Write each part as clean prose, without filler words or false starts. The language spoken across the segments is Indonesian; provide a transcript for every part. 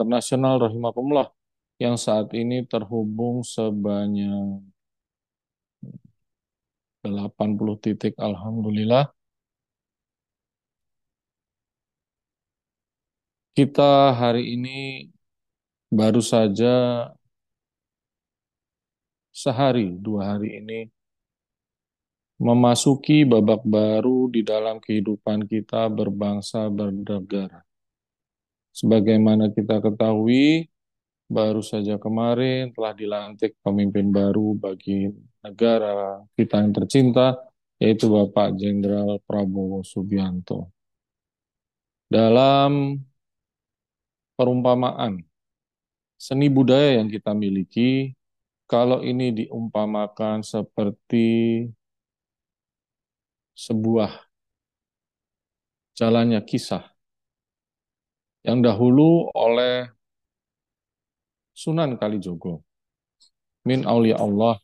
internasional rahimakumullah yang saat ini terhubung sebanyak 80 titik. Alhamdulillah. Kita hari ini baru saja sehari, 2 hari ini memasuki babak baru di dalam kehidupan kita berbangsa bernegara. Sebagaimana kita ketahui, baru saja kemarin telah dilantik pemimpin baru bagi negara kita yang tercinta, yaitu Bapak Jenderal Prabowo Subianto. Dalam perumpamaan seni budaya yang kita miliki, kalau ini diumpamakan seperti sebuah jalannya kisah yang dahulu oleh Sunan Kalijogo, min aulia Allah,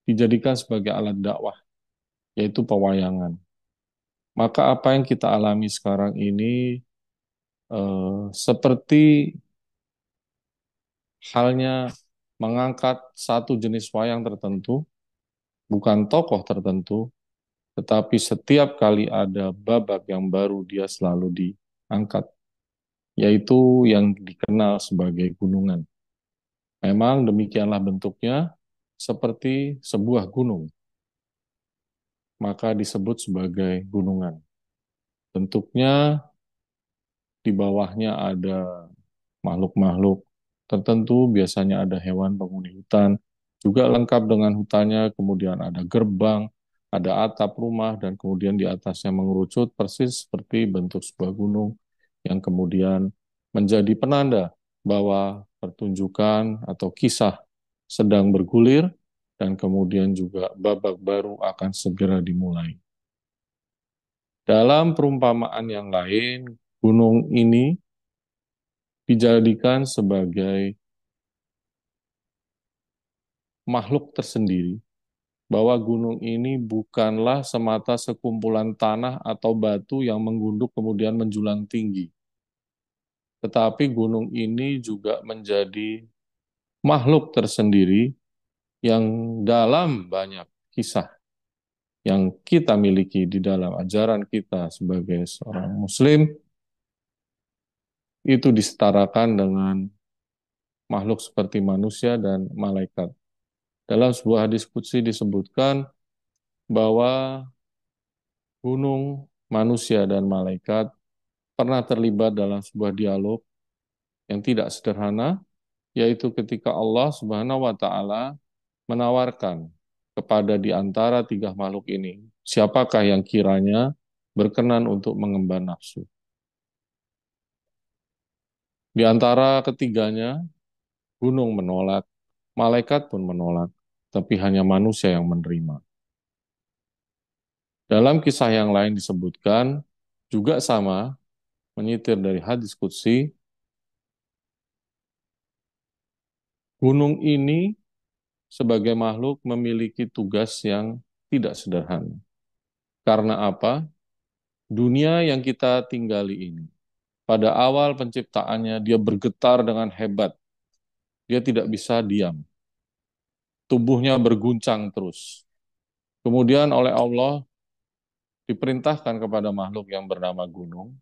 dijadikan sebagai alat dakwah, yaitu pewayangan. Maka apa yang kita alami sekarang ini seperti halnya mengangkat satu jenis wayang tertentu, bukan tokoh tertentu, tetapi setiap kali ada babak yang baru dia selalu diangkat, yaitu yang dikenal sebagai gunungan. Memang demikianlah bentuknya, seperti sebuah gunung, maka disebut sebagai gunungan. Bentuknya di bawahnya ada makhluk-makhluk tertentu, biasanya ada hewan penghuni hutan, juga lengkap dengan hutannya, kemudian ada gerbang, ada atap rumah, dan kemudian di atasnya mengerucut persis seperti bentuk sebuah gunung, yang kemudian menjadi penanda bahwa pertunjukan atau kisah sedang bergulir, dan kemudian juga babak baru akan segera dimulai. Dalam perumpamaan yang lain, gunung ini dijadikan sebagai makhluk tersendiri, bahwa gunung ini bukanlah semata sekumpulan tanah atau batu yang menggunduk kemudian menjulang tinggi, tetapi gunung ini juga menjadi makhluk tersendiri yang dalam banyak kisah yang kita miliki di dalam ajaran kita sebagai seorang Muslim, itu disetarakan dengan makhluk seperti manusia dan malaikat. Dalam sebuah hadis qudsi disebutkan bahwa gunung, manusia, dan malaikat pernah terlibat dalam sebuah dialog yang tidak sederhana, yaitu ketika Allah Subhanahu wa Ta'ala menawarkan kepada di antara tiga makhluk ini, siapakah yang kiranya berkenan untuk mengemban nafsu. Di antara ketiganya, gunung menolak, malaikat pun menolak, tapi hanya manusia yang menerima. Dalam kisah yang lain disebutkan, juga sama, menyitir dari hadis qudsi, gunung ini sebagai makhluk memiliki tugas yang tidak sederhana. Karena apa? Dunia yang kita tinggali ini, pada awal penciptaannya dia bergetar dengan hebat. Dia tidak bisa diam. Tubuhnya berguncang terus. Kemudian oleh Allah diperintahkan kepada makhluk yang bernama gunung,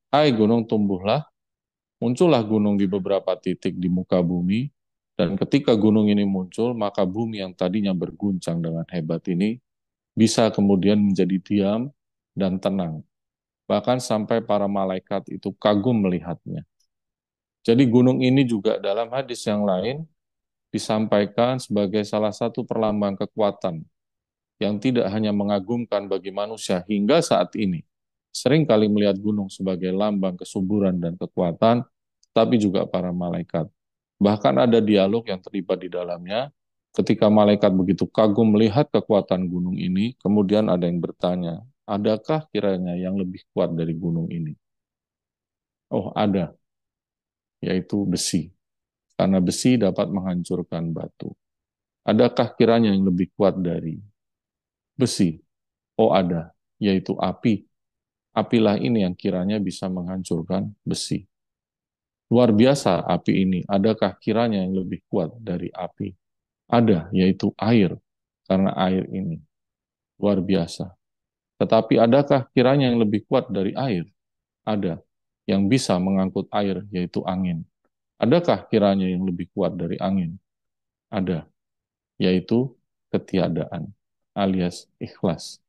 "Hai gunung, tumbuhlah." Muncullah gunung di beberapa titik di muka bumi, dan ketika gunung ini muncul, maka bumi yang tadinya berguncang dengan hebat ini bisa kemudian menjadi diam dan tenang. Bahkan sampai para malaikat itu kagum melihatnya. Jadi gunung ini juga dalam hadis yang lain disampaikan sebagai salah satu perlambang kekuatan yang tidak hanya mengagumkan bagi manusia hingga saat ini. Sering kali melihat gunung sebagai lambang kesuburan dan kekuatan, tapi juga para malaikat. Bahkan ada dialog yang terlibat di dalamnya, ketika malaikat begitu kagum melihat kekuatan gunung ini, kemudian ada yang bertanya, adakah kiranya yang lebih kuat dari gunung ini? Oh, ada, yaitu besi. Karena besi dapat menghancurkan batu. Adakah kiranya yang lebih kuat dari besi? Oh, ada, yaitu api. Apilah ini yang kiranya bisa menghancurkan besi. Luar biasa api ini. Adakah kiranya yang lebih kuat dari api? Ada, yaitu air. Karena air ini luar biasa. Tetapi adakah kiranya yang lebih kuat dari air? Ada. Yang bisa mengangkut air, yaitu angin. Adakah kiranya yang lebih kuat dari angin? Ada, yaitu ketiadaan, alias ikhlas.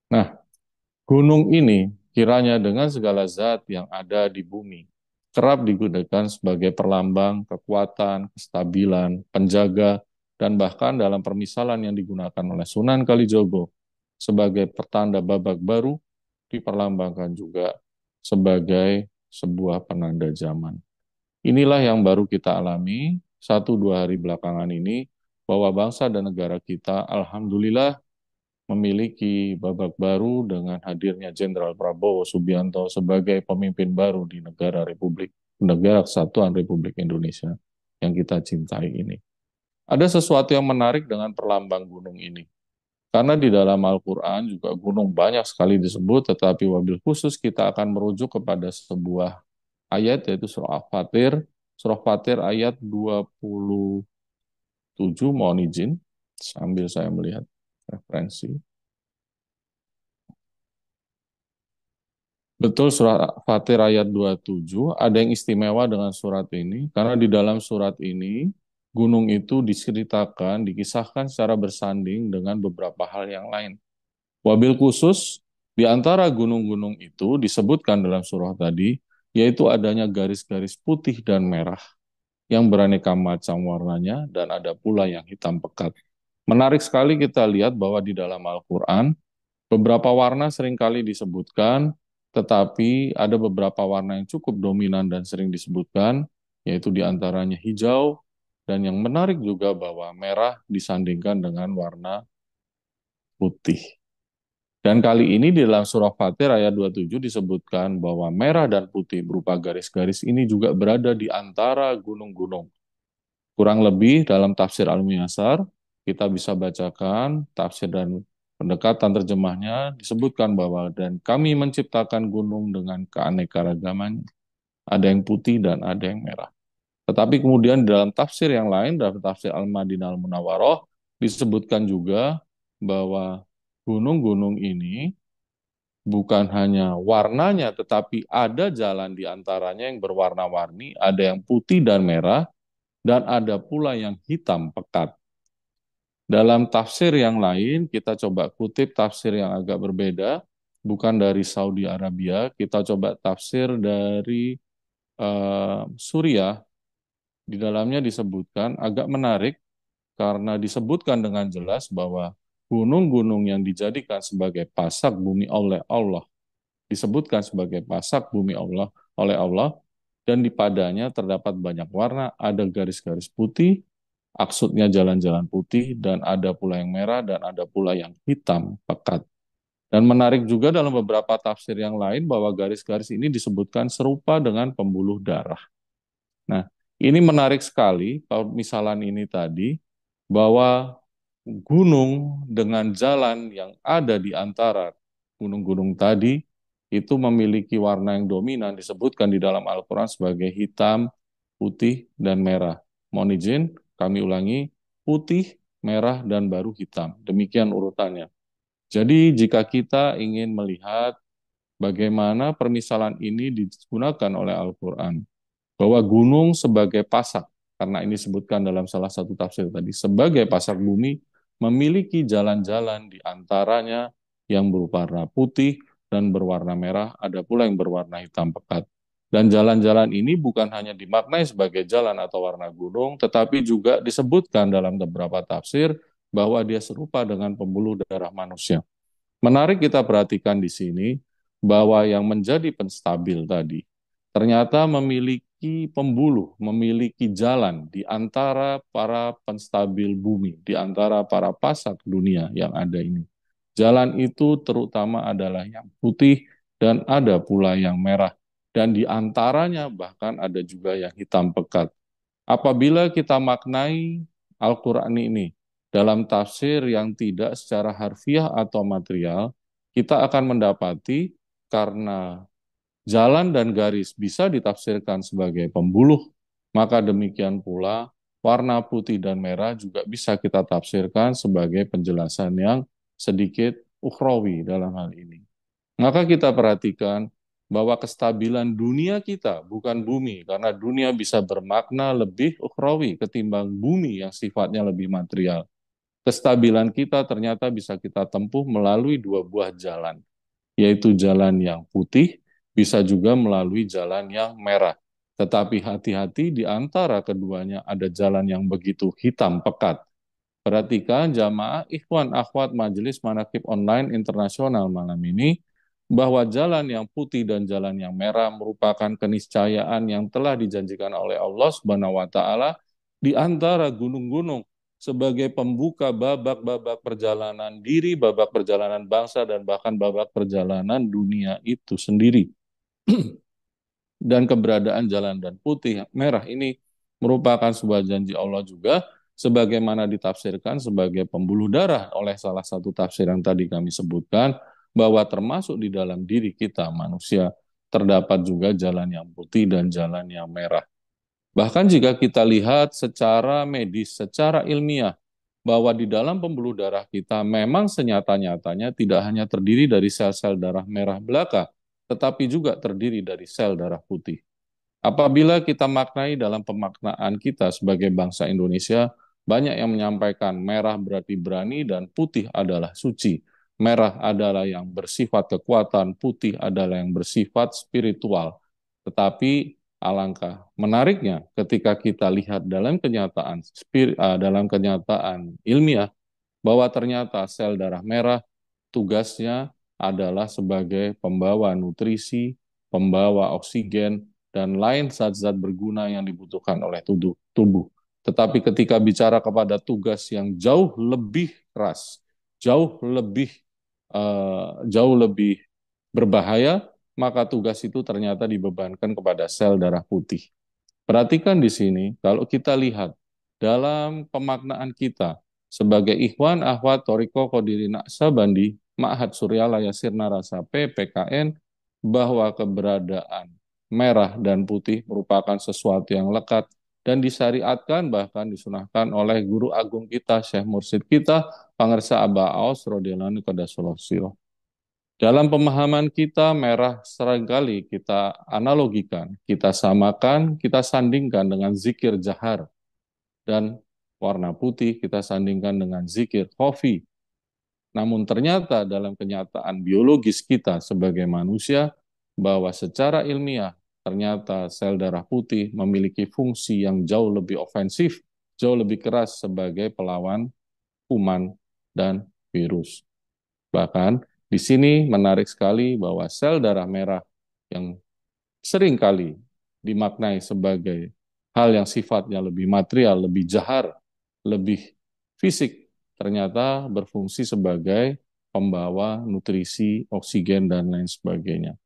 Nah, gunung ini kiranya dengan segala zat yang ada di bumi kerap digunakan sebagai perlambang kekuatan, kestabilan, penjaga, dan bahkan dalam permisalan yang digunakan oleh Sunan Kalijogo sebagai pertanda babak baru diperlambangkan juga sebagai sebuah penanda zaman. Inilah yang baru kita alami 1-2 hari belakangan ini, bahwa bangsa dan negara kita alhamdulillah memiliki babak baru dengan hadirnya Jenderal Prabowo Subianto sebagai pemimpin baru di negara Kesatuan Republik Indonesia yang kita cintai ini. Ada sesuatu yang menarik dengan perlambang gunung ini. Karena di dalam Al-Quran juga gunung banyak sekali disebut, tetapi wabil khusus kita akan merujuk kepada sebuah ayat, yaitu surah Fatir. Surah Fatir ayat 27, mohon izin, sambil saya melihat referensi. Betul, surat Fatir ayat 27, ada yang istimewa dengan surat ini, karena di dalam surat ini, gunung itu diceritakan, dikisahkan secara bersanding dengan beberapa hal yang lain. Wabil khusus, di antara gunung-gunung itu disebutkan dalam surah tadi, yaitu adanya garis-garis putih dan merah yang beraneka macam warnanya, dan ada pula yang hitam pekat. Menarik sekali kita lihat bahwa di dalam Al-Quran, beberapa warna seringkali disebutkan, tetapi ada beberapa warna yang cukup dominan dan sering disebutkan, yaitu di antaranya hijau, dan yang menarik juga bahwa merah disandingkan dengan warna putih. Dan kali ini di dalam surah Fatir ayat 27 disebutkan bahwa merah dan putih berupa garis-garis ini juga berada di antara gunung-gunung. Kurang lebih dalam tafsir Al-Muyassar, kita bisa bacakan tafsir dan pendekatan terjemahnya disebutkan bahwa dan kami menciptakan gunung dengan keanekaragaman, ada yang putih dan ada yang merah. Tetapi kemudian dalam tafsir yang lain, dalam tafsir Al-Madinah Al-Munawwaroh, disebutkan juga bahwa gunung-gunung ini bukan hanya warnanya, tetapi ada jalan di antaranya yang berwarna-warni, ada yang putih dan merah, dan ada pula yang hitam pekat. Dalam tafsir yang lain, kita coba kutip tafsir yang agak berbeda, bukan dari Saudi Arabia, kita coba tafsir dari Suriah. Di dalamnya disebutkan agak menarik karena disebutkan dengan jelas bahwa gunung-gunung yang dijadikan sebagai pasak bumi oleh Allah, disebutkan sebagai pasak bumi Allah oleh Allah, dan di padanya terdapat banyak warna, ada garis-garis putih, maksudnya jalan-jalan putih, dan ada pula yang merah, dan ada pula yang hitam pekat. Dan menarik juga dalam beberapa tafsir yang lain bahwa garis-garis ini disebutkan serupa dengan pembuluh darah. Nah, ini menarik sekali kalau misalan ini tadi, bahwa gunung dengan jalan yang ada di antara gunung-gunung tadi itu memiliki warna yang dominan disebutkan di dalam Al-Quran sebagai hitam, putih, dan merah. Mohon izin, kami ulangi, putih, merah, dan baru hitam. Demikian urutannya. Jadi jika kita ingin melihat bagaimana permisalan ini digunakan oleh Al-Quran, bahwa gunung sebagai pasak, karena ini disebutkan dalam salah satu tafsir tadi, sebagai pasak bumi, memiliki jalan-jalan di antaranya yang berwarna putih dan berwarna merah, ada pula yang berwarna hitam pekat. Dan jalan-jalan ini bukan hanya dimaknai sebagai jalan atau warna gunung, tetapi juga disebutkan dalam beberapa tafsir bahwa dia serupa dengan pembuluh darah manusia. Menarik kita perhatikan di sini bahwa yang menjadi penstabil tadi ternyata memiliki pembuluh, memiliki jalan di antara para penstabil bumi, di antara para pasak dunia yang ada ini. Jalan itu terutama adalah yang putih dan ada pula yang merah. Dan di antaranya bahkan ada juga yang hitam pekat. Apabila kita maknai Al-Quran ini dalam tafsir yang tidak secara harfiah atau material, kita akan mendapati karena Jalan dan garis bisa ditafsirkan sebagai pembuluh, maka demikian pula warna putih dan merah juga bisa kita tafsirkan sebagai penjelasan yang sedikit ukhrawi dalam hal ini. Maka kita perhatikan bahwa kestabilan dunia kita bukan bumi, karena dunia bisa bermakna lebih ukhrawi ketimbang bumi yang sifatnya lebih material. Kestabilan kita ternyata bisa kita tempuh melalui dua buah jalan, yaitu jalan yang putih, bisa juga melalui jalan yang merah. Tetapi hati-hati di antara keduanya ada jalan yang begitu hitam pekat. Perhatikan jamaah ikhwan akhwat Majelis Manaqib Online Internasional malam ini, bahwa jalan yang putih dan jalan yang merah merupakan keniscayaan yang telah dijanjikan oleh Allah Subhanahu wa taala di antara gunung-gunung sebagai pembuka babak-babak perjalanan diri, babak perjalanan bangsa, dan bahkan babak perjalanan dunia itu sendiri. Dan keberadaan jalan dan putih merah ini merupakan sebuah janji Allah juga, sebagaimana ditafsirkan sebagai pembuluh darah oleh salah satu tafsir yang tadi kami sebutkan, bahwa termasuk di dalam diri kita manusia terdapat juga jalan yang putih dan jalan yang merah. Bahkan jika kita lihat secara medis, secara ilmiah, bahwa di dalam pembuluh darah kita memang senyata-nyatanya tidak hanya terdiri dari sel-sel darah merah belaka, tetapi juga terdiri dari sel darah putih. Apabila kita maknai dalam pemaknaan kita sebagai bangsa Indonesia, banyak yang menyampaikan merah berarti berani dan putih adalah suci. Merah adalah yang bersifat kekuatan, putih adalah yang bersifat spiritual. Tetapi alangkah menariknya ketika kita lihat dalam kenyataan dalam kenyataan ilmiah, bahwa ternyata sel darah merah tugasnya adalah sebagai pembawa nutrisi, pembawa oksigen, dan lain zat-zat berguna yang dibutuhkan oleh tubuh. Tetapi ketika bicara kepada tugas yang jauh lebih keras, jauh lebih berbahaya, maka tugas itu ternyata dibebankan kepada sel darah putih. Perhatikan di sini, kalau kita lihat dalam pemaknaan kita sebagai Ikhwan Ahwat Toriko Qodiri Naksabandi, Ma'had Suryalaya Sirna Rasa PPKN, bahwa keberadaan merah dan putih merupakan sesuatu yang lekat dan disyariatkan, bahkan disunahkan oleh guru agung kita, Syekh Mursyid kita, Pangersa Aba Aus radhiyallahu anhu qadassallahu sirah. Dalam pemahaman kita, merah seringkali kita analogikan, kita samakan, kita sandingkan dengan zikir jahar. Dan warna putih kita sandingkan dengan zikir khafi. Namun ternyata dalam kenyataan biologis kita sebagai manusia, bahwa secara ilmiah, ternyata sel darah putih memiliki fungsi yang jauh lebih ofensif, jauh lebih keras sebagai pelawan kuman dan virus. Bahkan di sini menarik sekali bahwa sel darah merah yang sering kali dimaknai sebagai hal yang sifatnya lebih material, lebih jahar, lebih fisik, ternyata berfungsi sebagai pembawa nutrisi, oksigen, dan lain sebagainya.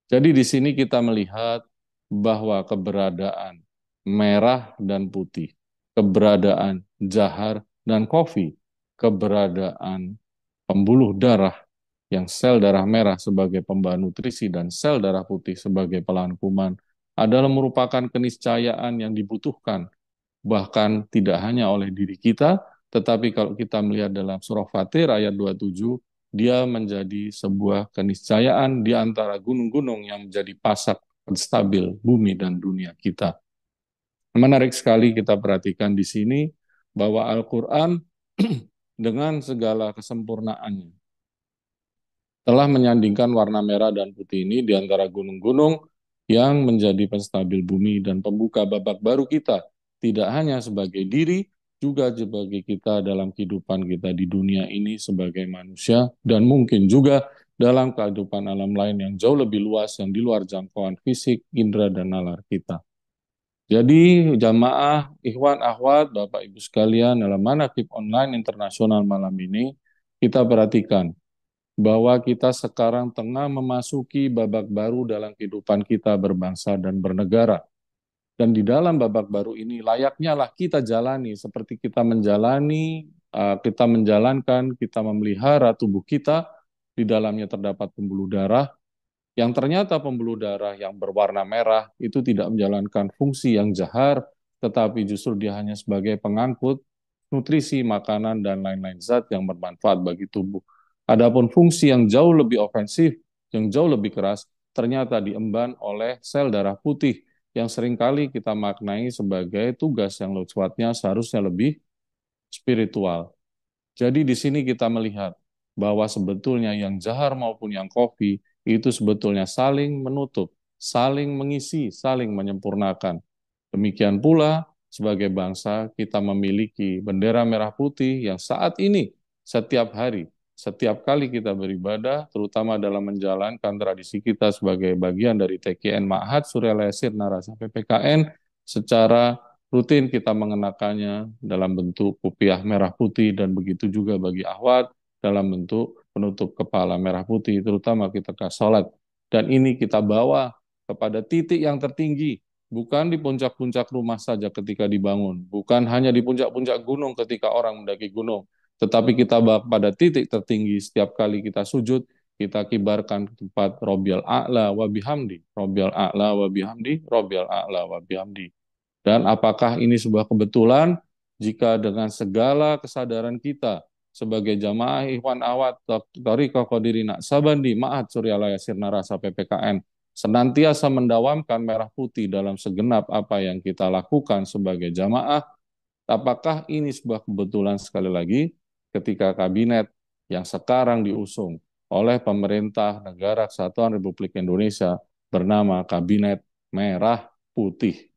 Jadi di sini kita melihat bahwa keberadaan merah dan putih, keberadaan jahar dan kofi, keberadaan pembuluh darah yang sel darah merah sebagai pembawa nutrisi dan sel darah putih sebagai pelawan kuman adalah merupakan keniscayaan yang dibutuhkan, bahkan tidak hanya oleh diri kita, tetapi kalau kita melihat dalam surah Fatir ayat 27, dia menjadi sebuah keniscayaan di antara gunung-gunung yang menjadi pasak stabil bumi dan dunia kita. Menarik sekali kita perhatikan di sini bahwa Al-Quran dengan segala kesempurnaannya telah menyandingkan warna merah dan putih ini di antara gunung-gunung yang menjadi penstabil bumi dan pembuka babak baru kita, tidak hanya sebagai diri, juga sebagai kita dalam kehidupan kita di dunia ini sebagai manusia, dan mungkin juga dalam kehidupan alam lain yang jauh lebih luas, yang di luar jangkauan fisik, indera, dan nalar kita. Jadi jamaah, ikhwan, akhwat, Bapak Ibu sekalian, dalam Manaqib Online Internasional malam ini, kita perhatikan bahwa kita sekarang tengah memasuki babak baru dalam kehidupan kita berbangsa dan bernegara. Dan di dalam babak baru ini layaknya lah kita jalani seperti kita menjalani, kita menjalankan, kita memelihara tubuh kita, di dalamnya terdapat pembuluh darah, yang ternyata pembuluh darah yang berwarna merah itu tidak menjalankan fungsi yang jahar, tetapi justru dia hanya sebagai pengangkut nutrisi, makanan, dan lain-lain zat yang bermanfaat bagi tubuh. Adapun fungsi yang jauh lebih ofensif, yang jauh lebih keras, ternyata diemban oleh sel darah putih yang seringkali kita maknai sebagai tugas yang sifatnya seharusnya lebih spiritual. Jadi di sini kita melihat bahwa sebetulnya yang jahar maupun yang kofi itu sebetulnya saling menutup, saling mengisi, saling menyempurnakan. Demikian pula sebagai bangsa kita memiliki bendera merah putih yang saat ini setiap hari, setiap kali kita beribadah, terutama dalam menjalankan tradisi kita sebagai bagian dari TKN Ma'had Suryalaya Sirna Rasa PPKN, secara rutin kita mengenakannya dalam bentuk kupiah merah putih dan begitu juga bagi akhwat dalam bentuk penutup kepala merah putih, terutama kita ke sholat. Dan ini kita bawa kepada titik yang tertinggi, bukan di puncak-puncak rumah saja ketika dibangun, bukan hanya di puncak-puncak gunung ketika orang mendaki gunung, tetapi kita bawa pada titik tertinggi setiap kali kita sujud, kita kibarkan ke tempat Robial A'la wa bihamdi, Robial A'la wa bihamdi, Robial A'la wa bihamdi. Dan apakah ini sebuah kebetulan jika dengan segala kesadaran kita sebagai jamaah Ikhwan Awad Thariqah Qadirina Sabandi Ma'had Suryalaya Sirna Rasa PPKN senantiasa mendawamkan merah putih dalam segenap apa yang kita lakukan sebagai jamaah, apakah ini sebuah kebetulan sekali lagi ketika kabinet yang sekarang diusung oleh pemerintah Negara Kesatuan Republik Indonesia bernama Kabinet Merah Putih.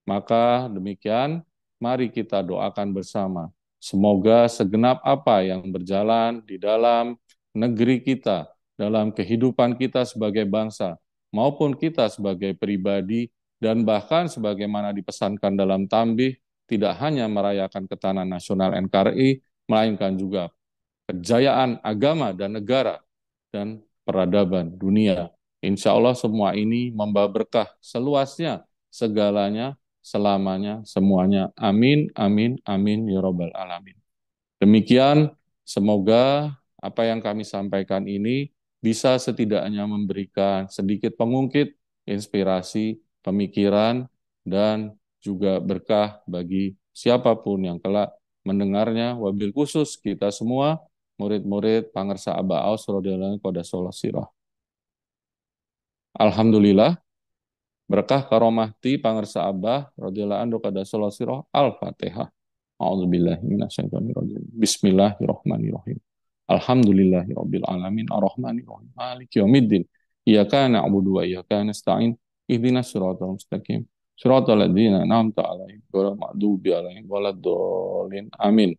Maka demikian, mari kita doakan bersama. Semoga segenap apa yang berjalan di dalam negeri kita, dalam kehidupan kita sebagai bangsa, maupun kita sebagai pribadi, dan bahkan sebagaimana dipesankan dalam tambih, tidak hanya merayakan ketahanan nasional NKRI, melainkan juga kejayaan agama dan negara dan peradaban dunia. Insya Allah semua ini membawa berkah seluasnya, segalanya, selamanya, semuanya. Amin, amin, amin, ya Rabbal Alamin. Demikian, semoga apa yang kami sampaikan ini bisa setidaknya memberikan sedikit pengungkit, inspirasi, pemikiran, dan juga berkah bagi siapapun yang kelak mendengarnya. Wabil khusus kita semua, murid-murid Pangersa Aba Aus radhiyallahu anhu pada Sirah. Alhamdulillah, berkah karomahti Pangersa Abah radhiyallahu anhu pada Sirah. Al-Fatihah. A'udzubillahi minasyaitonirrajim. Bismillahirrahmanirrahim. Alhamdulillahirabbil alamin arrahmanir rahim maliki yaumiddin. Iyyaka na'budu wa iyyaka nasta'in. Ihdinas siratal mustaqim. Siratal ladzina an'amta 'alaihim ghairil maghdubi 'alaihim waladdallin. Amin.